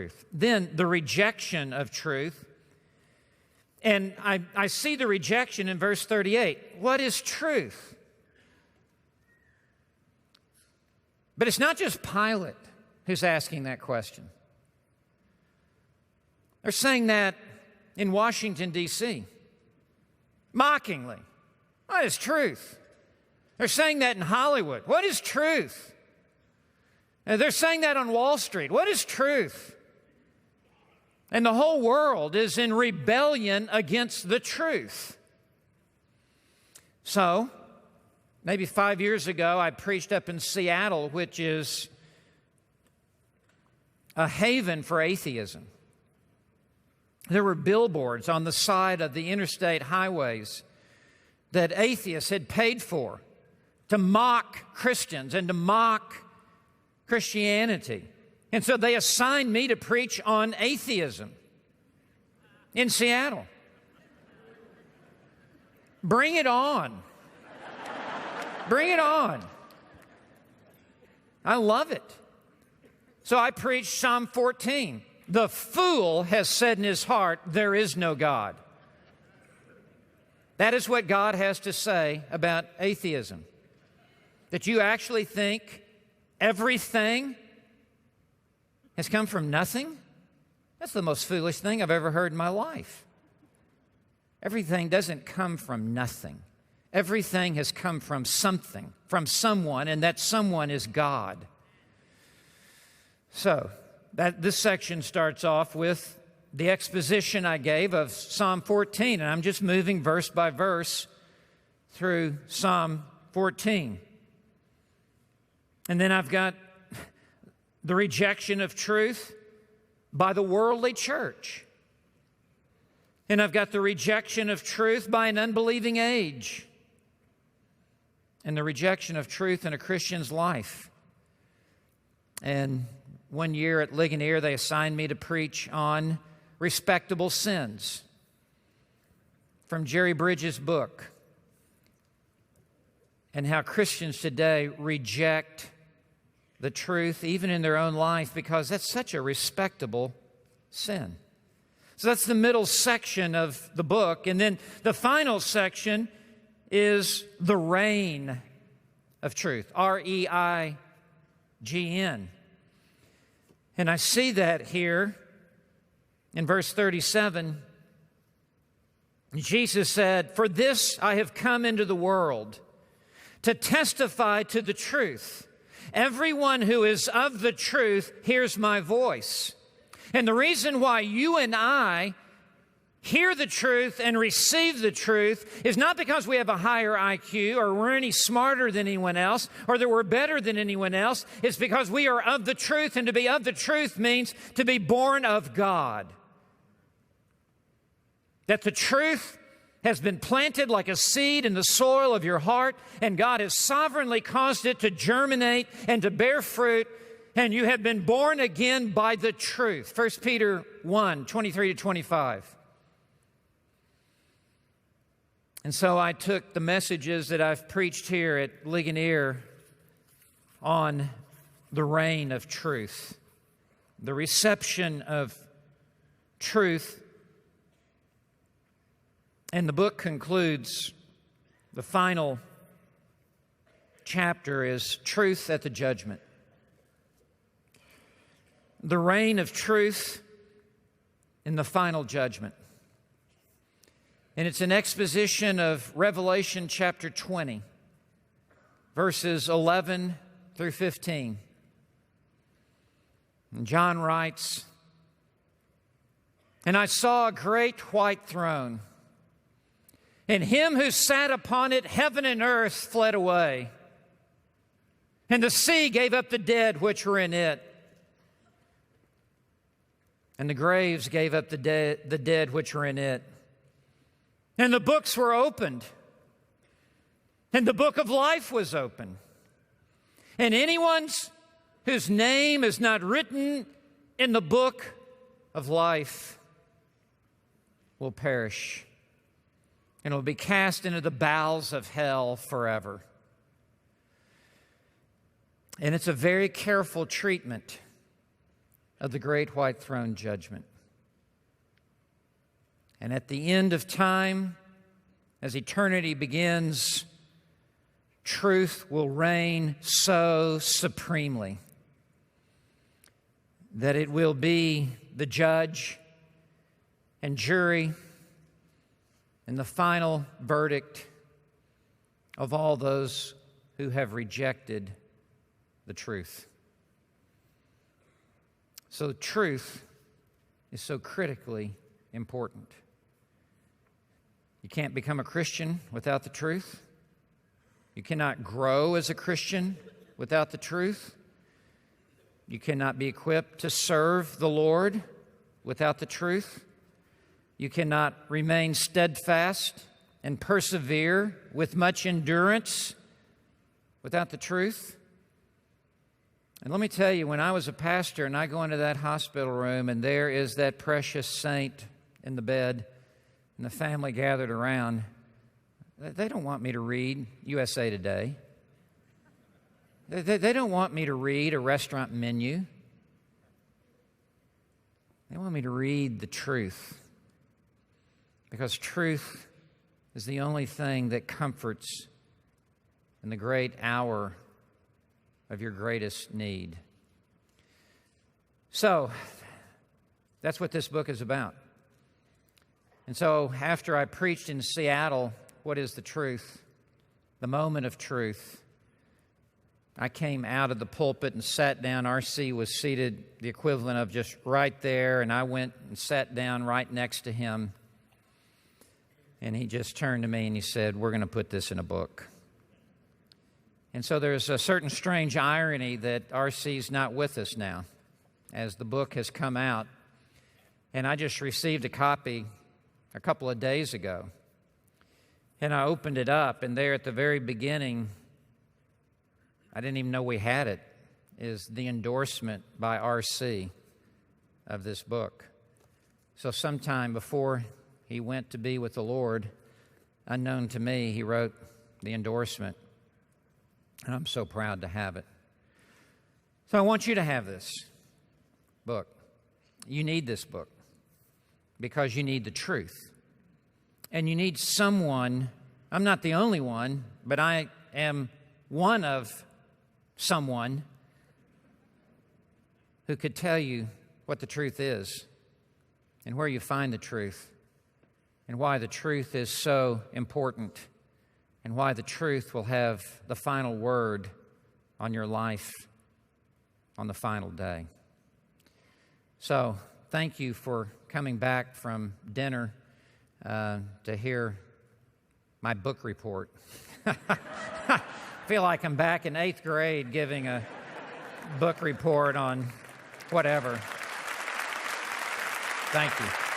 truth. Then the rejection of truth. And I see the rejection in verse 38. What is truth? But it's not just Pilate who's asking that question. They're saying that in Washington, D.C., mockingly. What is truth? They're saying that in Hollywood. What is truth? And they're saying that on Wall Street. What is truth? And the whole world is in rebellion against the truth. So, maybe 5 years ago, I preached up in Seattle, which is a haven for atheism. There were billboards on the side of the interstate highways that atheists had paid for to mock Christians and to mock Christianity. And so they assigned me to preach on atheism in Seattle. Bring it on. Bring it on. I love it. So I preached Psalm 14. The fool has said in his heart, there is no God. That is what God has to say about atheism. That you actually think everything has come from nothing? That's the most foolish thing I've ever heard in my life. Everything doesn't come from nothing. Everything has come from something, from someone, and that someone is God. So, this section starts off with the exposition I gave of Psalm 14, and I'm just moving verse by verse through Psalm 14. And then I've got the rejection of truth by the worldly church. And I've got the rejection of truth by an unbelieving age. And the rejection of truth in a Christian's life. And one year at Ligonier, they assigned me to preach on respectable sins from Jerry Bridges' book. And how Christians today reject the truth, even in their own life, because that's such a respectable sin. So that's the middle section of the book. And then the final section is the reign of truth, R-E-I-G-N. And I see that here in verse 37. Jesus said, "For this I have come into the world, to testify to the truth. Everyone who is of the truth hears my voice." And the reason why you and I hear the truth and receive the truth is not because we have a higher IQ or we're any smarter than anyone else or that we're better than anyone else. It's because we are of the truth, and to be of the truth means to be born of God. That the truth has been planted like a seed in the soil of your heart, and God has sovereignly caused it to germinate and to bear fruit, and you have been born again by the truth. 1 Peter 1, 23 to 25. And so I took the messages that I've preached here at Ligonier on the reign of truth, the reception of truth. And the book concludes, the final chapter is Truth at the Judgment. The reign of truth in the final judgment. And it's an exposition of Revelation chapter 20, verses 11 through 15. And John writes, "And I saw a great white throne, and him who sat upon it, heaven and earth fled away. And the sea gave up the dead which were in it. And the graves gave up the dead which were in it. And the books were opened. And the book of life was opened. And anyone whose name is not written in the book of life will perish, and will be cast into the bowels of hell forever." And it's a very careful treatment of the great white throne judgment. And at the end of time, as eternity begins, truth will reign so supremely that it will be the judge and jury and the final verdict of all those who have rejected the truth. So truth is so critically important. You can't become a Christian without the truth. You cannot grow as a Christian without the truth. You cannot be equipped to serve the Lord without the truth. You cannot remain steadfast and persevere with much endurance without the truth. And let me tell you, when I was a pastor and I go into that hospital room and there is that precious saint in the bed and the family gathered around, they don't want me to read USA Today. They don't want me to read a restaurant menu. They want me to read the truth, because truth is the only thing that comforts in the great hour of your greatest need. So, that's what this book is about. And so, after I preached in Seattle, what is the truth? The moment of truth. I came out of the pulpit and sat down. R.C. was seated the equivalent of just right there, and I went and sat down right next to him. And he just turned to me and he said, "We're going to put this in a book." And so there's a certain strange irony that R.C.'s not with us now, as the book has come out. And I just received a copy a couple of days ago. And I opened it up, and there at the very beginning, I didn't even know we had it, is the endorsement by R.C. of this book. So sometime before he went to be with the Lord, unknown to me, he wrote the endorsement. And I'm so proud to have it. So I want you to have this book. You need this book because you need the truth. And you need someone. I'm not the only one, but I am one of someone who could tell you what the truth is and where you find the truth and why the truth is so important and why the truth will have the final word on your life on the final day. So, thank you for coming back from dinner to hear my book report. I feel like I'm back in 8th grade giving a book report on whatever. Thank you.